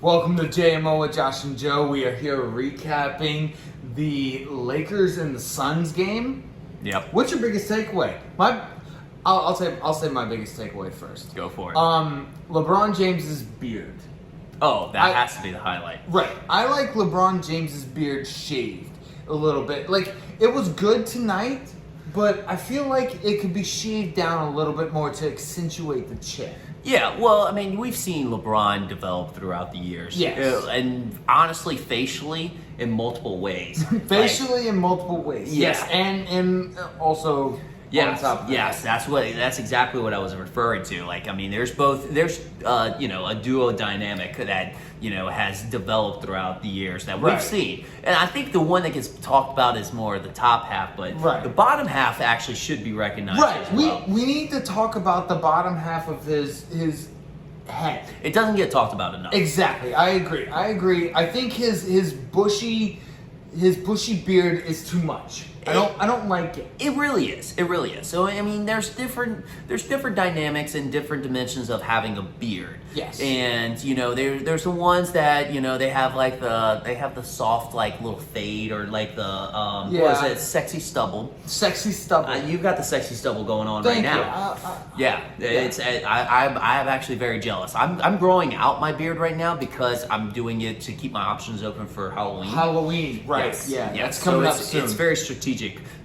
Welcome to JMO with Josh and Joe. We are here recapping the Lakers and the Suns game. Yep. What's your biggest takeaway? I'll say my biggest takeaway first. Go for it. LeBron James's beard. That has to be the highlight. Right. I like LeBron James's beard shaved a little bit. Like, it was good tonight, but I feel like it could be shaved down a little bit more to accentuate the chin. Yeah, well, I mean, we've seen LeBron develop throughout the years. Yes. And honestly, facially, in multiple ways. Facially in multiple ways. Yeah. Yes, and also on top of that. Yes, that's exactly what I was referring to. Like, I mean, there's a duo dynamic that, has developed throughout the years that we've seen. And I think the one that gets talked about is more the top half, but the bottom half actually should be recognized as well. We need to talk about the bottom half of his head. It doesn't get talked about enough. Exactly. I agree. I think his bushy beard is too much. I don't like it. It really is. So I mean, there's different dynamics and different dimensions of having a beard. Yes. And there's the ones that they have the soft like little fade or like the what is it, sexy stubble. Sexy stubble. You've got the sexy stubble going on Thank right you. now. It's I'm actually very jealous. I'm growing out my beard right now because I'm doing it to keep my options open for Halloween. Right? Yes. Yeah. Yes. That's coming up it's, soon. It's very strategic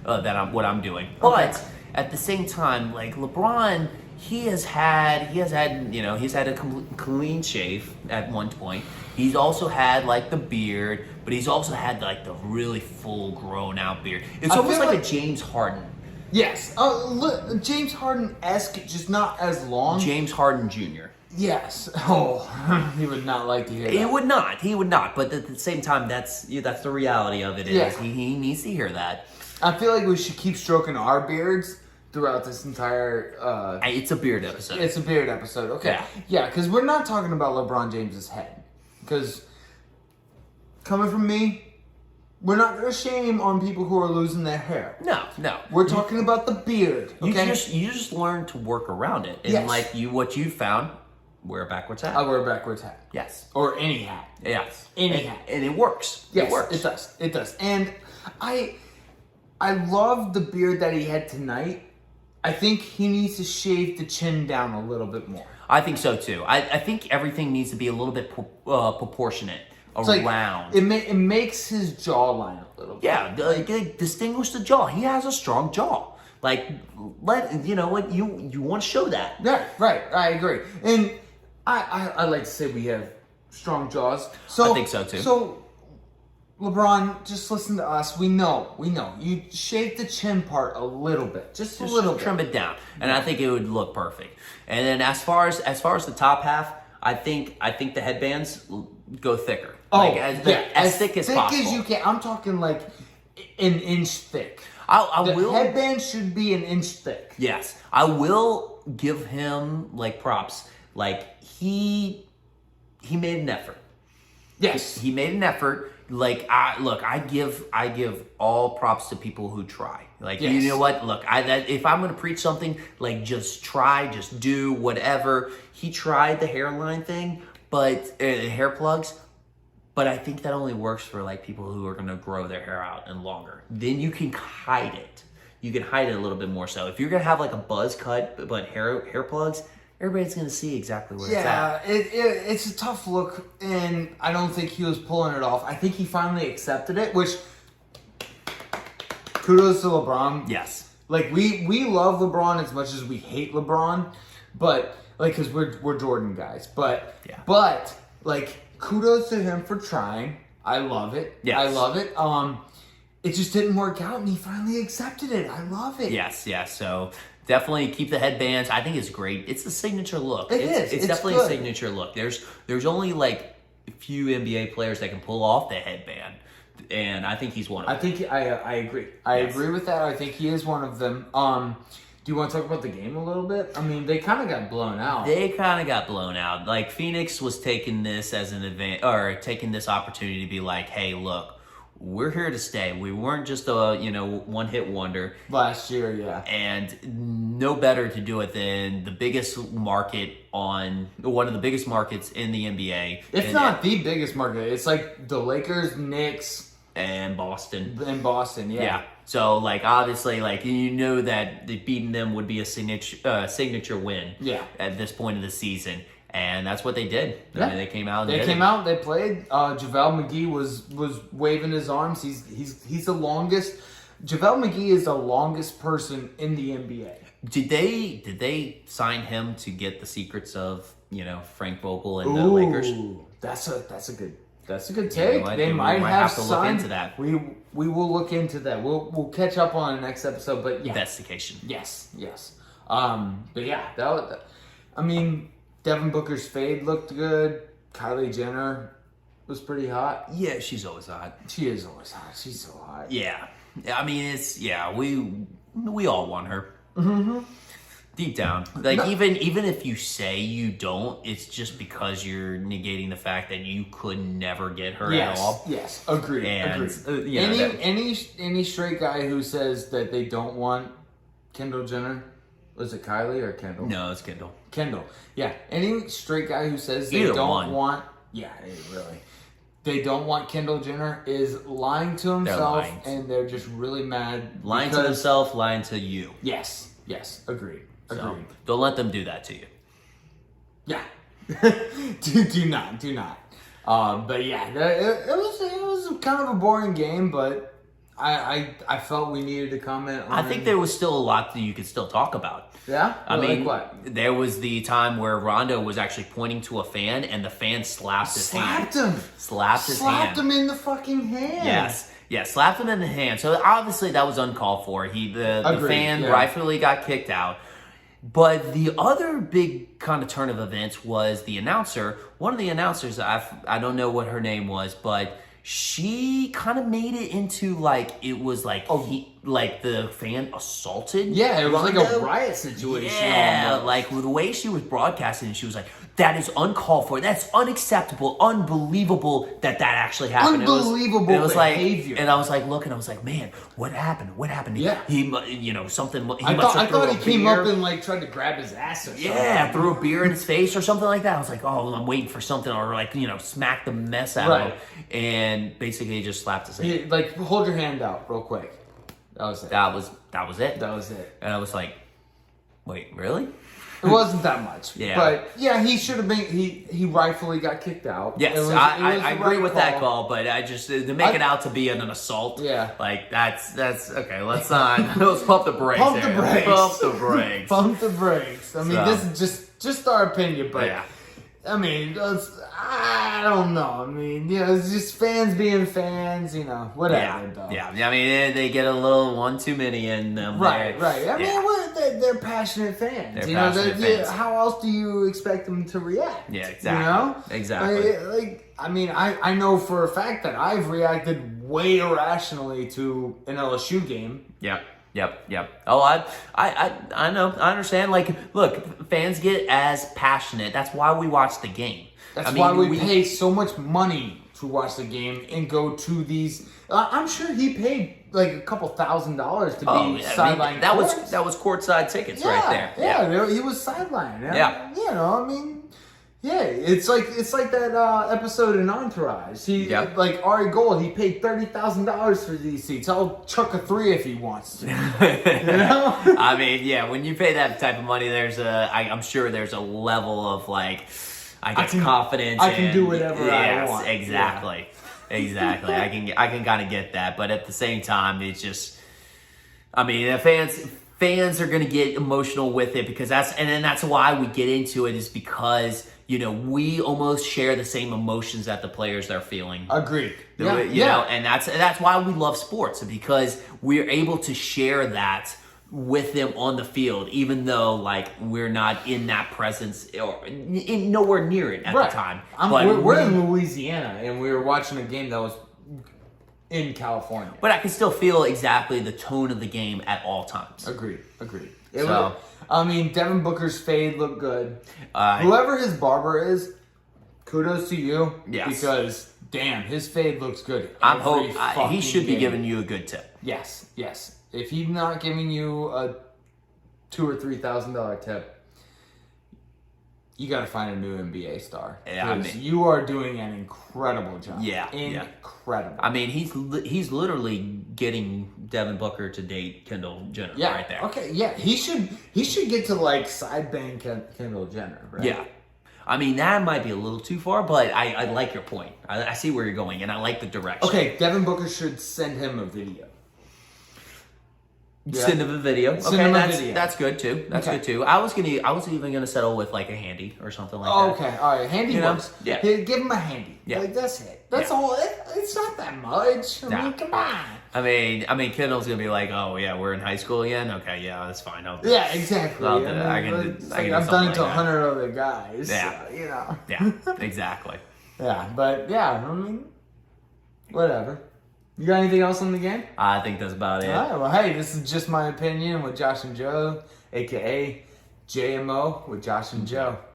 what I'm doing. Okay. But at the same time, like LeBron, he's had a clean shave at one point. He's also had like the beard, but he's also had like the really full grown out beard. It's almost like a James Harden. Yes. James Harden-esque, just not as long. James Harden Jr. Yes. Oh, he would not like to hear that. He would not. But at the same time, that's the reality of it. Yeah. He needs to hear that. I feel like we should keep stroking our beards throughout this entire... It's a beard episode. It's a beard episode. Okay. Yeah, because we're not talking about LeBron James's head. Because coming from me, we're not going to shame on people who are losing their hair. No. We're talking about the beard. Okay? You just learn to work around it. And Yes. what you found, wear a backwards hat. I wear a backwards hat. Yes. Or any hat. Yes. Any hat. And it works. Yes, It works. It does. And I love the beard that he had tonight. I think he needs to shave the chin down a little bit more. I think so too. I think everything needs to be a little bit proportionate It's around. It makes his jawline a little bit. Yeah, distinguish the jaw. He has a strong jaw. Like, what you want to show that. Yeah, right. I agree. And I like to say we have strong jaws. So I think so too. So LeBron, just listen to us. We know. You shave the chin part a little bit, just a little bit. Trim it down, and I think it would look perfect. And then as far as the top half, I think the headbands go thicker. As thick as possible. As you can. I'm talking like an inch thick. The headband should be an inch thick. Yes, I will give him like props. Like he made an effort. Yes, he made an effort. Like I give all props to people who try. Like you know what? Look, if I'm gonna preach something, like just try, just do whatever. He tried the hairline thing, but hair plugs. But I think that only works for like people who are gonna grow their hair out and longer. Then you can hide it. You can hide it a little bit more. So if you're gonna have like a buzz cut but hair plugs, everybody's gonna see exactly where it's at. It's a tough look, and I don't think he was pulling it off. I think he finally accepted it, which kudos to LeBron. Yes. Like we love LeBron as much as we hate LeBron, but like because we're Jordan guys, but like kudos to him for trying. I love it. Yes. I love it. It just didn't work out, and he finally accepted it. I love it. Yes. So definitely keep the headbands. I think it's great. It's a signature look. It's definitely good. a signature look. There's only like a few NBA players that can pull off the headband, and I think he's one of them. I think I agree. I agree with that. I think he is one of them. Do you want to talk about the game a little bit? I mean, they kind of got blown out. Like Phoenix was taking this as an advantage, or taking this opportunity to be like, hey, look, we're here to stay. We weren't just a one-hit wonder. Last year, yeah. And no better to do it than the biggest market one of the biggest markets in the NBA. If not the biggest market. It's like the Lakers, Knicks, and Boston. And Boston, yeah. Yeah. So, like, obviously, like, that beating them would be a signature win. Yeah. At this point of the season. And that's what they did. Yeah. I mean, they came out. And They did came it. out. They played. JaVale McGee was waving his arms. He's the longest. JaVale McGee is the longest person in the NBA. Did they sign him to get the secrets of Frank Vogel and the Lakers? That's a good take. what? They We might might have have to look signed, into that. We will look into that. We'll catch up on the next episode. But yeah, Investigation. yes. But yeah, I mean, Devin Booker's fade looked good. Kylie Jenner was pretty hot. Yeah, she's always hot. She is always hot. She's so hot. Yeah, I mean we all want her. Mm-hmm. Deep down, like even if you say you don't, it's just because you're negating the fact that you could never get her at all. Yes, agreed. And, any straight guy who says that they don't want Kendall Jenner, was it Kylie or Kendall? No, it's Kendall. Kendall. Yeah, any straight guy who says they Either don't one. want, really, they don't want Kendall Jenner is lying to himself, lying. and they're just really mad. Lying to because- themselves, lying to you. Yes, agreed. So don't let them do that to you. Yeah. do not. But yeah, it was kind of a boring game, but I felt we needed to comment on I think there was still a lot that you could still talk about. Yeah? I mean, what? there was the time where Rondo was actually pointing to a fan, and the fan slapped his hand. Slapped him in the fucking hand. Yes. Yeah, slapped him in the hand. So obviously that was uncalled for. The Agreed, fan yeah. rightfully got kicked out. But the other big kind of turn of events was the announcer. One of the announcers, I don't know what her name was, but she kind of made it into like it was like the fan assaulted. Yeah, it was like a Rondo. riot situation. Yeah, almost. like the way she was broadcasting, she was like, "That is uncalled for. That's unacceptable. Unbelievable that actually happened." Unbelievable it was behavior. Like, and I was like, looking, I was like, "Man, what happened? What happened?" Yeah. he something. He I must have thought threw he a came beer. up and like tried to grab his ass or something. Yeah, threw a beer in his face or something like that. I was like, "Oh, I'm waiting for something," or like smack the mess out of him, and basically just slapped his hand. Like, hold your hand out real quick. That was it. That was it. That was it. And I was like, "Wait, really?" It wasn't that much. Yeah. But yeah, he should have been. He rightfully got kicked out. Yes, It was I the agree right with that call, but I just to make it out to be an assault. Yeah. like that's okay. Let's let's pump the brakes. Pump the there. brakes. Pump the brakes. Pump the brakes. I mean, So- this is just our opinion, but Yeah. I mean, I don't know. I mean, it's just fans being fans. Whatever. Though. Yeah. I mean, they get a little one too many in them. Right. there. I mean, they're passionate fans. They're passionate fans. How else do you expect them to react? Yeah, exactly. Exactly. I know for a fact that I've reacted way irrationally to an LSU game. Yep. Oh, I know. I understand. Like, look, fans get as passionate. That's why we watch the game. That's why we pay so much money to watch the game and go to these. I'm sure he paid like a couple $1,000s to be sideline. That was courtside tickets right there. Yeah, he was sideline. Yeah. I mean. Yeah, it's like that episode in Entourage. Like Ari Gold, he paid $30,000 for these seats. I'll chuck a 3 if he wants to. I mean, yeah, when you pay that type of money, I'm sure there's a level of like, confidence. I can do whatever I want. Exactly. Exactly. I can kind of get that, but at the same time, it's just, I mean, the fans are going to get emotional with it because that's why we get into it is because we almost share the same emotions that the players are feeling. Agreed. You know, and that's why we love sports because we're able to share that with them on the field, even though like we're not in that presence or nowhere near it at the time. We're in Louisiana and we were watching a game that was in California. But I can still feel exactly the tone of the game at all times. Agreed. Devin Booker's fade looked good. Whoever his barber is, kudos to you. Yes. Because damn, his fade looks good. I'm every hope he fucking should be game. giving you a good tip. Yes, yes. If he's not giving you a $2,000 or $3,000 tip, you got to find a new NBA star. Yeah, I 'Cause mean- you are doing an incredible job. Yeah, yeah. Incredible. I mean, he's literally getting Devin Booker to date Kendall Jenner Yeah. right there. Okay. Yeah. He should get to like sidebang Kendall Jenner. Right? Yeah. I mean, that might be a little too far, but I like your point. I see where you're going, and I like the direction. Okay. Devin Booker should send him a video. Yeah. Send him a video. Send Okay, him a that's video. that's good too. That's Okay. good too. I was even gonna settle with like a handy or something like Oh, that. okay. All right. Handy You know? works. Yeah. Hey, give him a handy. Yeah. Like, that's it. That's Yeah. all. It's not that much. I Nah. mean, come on. I mean, Kendall's gonna be like, oh yeah, we're in high school again. Okay, yeah, that's fine. Yeah, exactly. Well, I mean, I can do- it's I like can do I've something done it to like that. 100 other guys. Yeah. So, you know. Yeah, exactly. Yeah, but yeah, I mean, whatever. You got anything else on the game? I think that's about it. All right. Well, hey, this is just my opinion with Josh and Joe, aka JMO with Josh and Joe.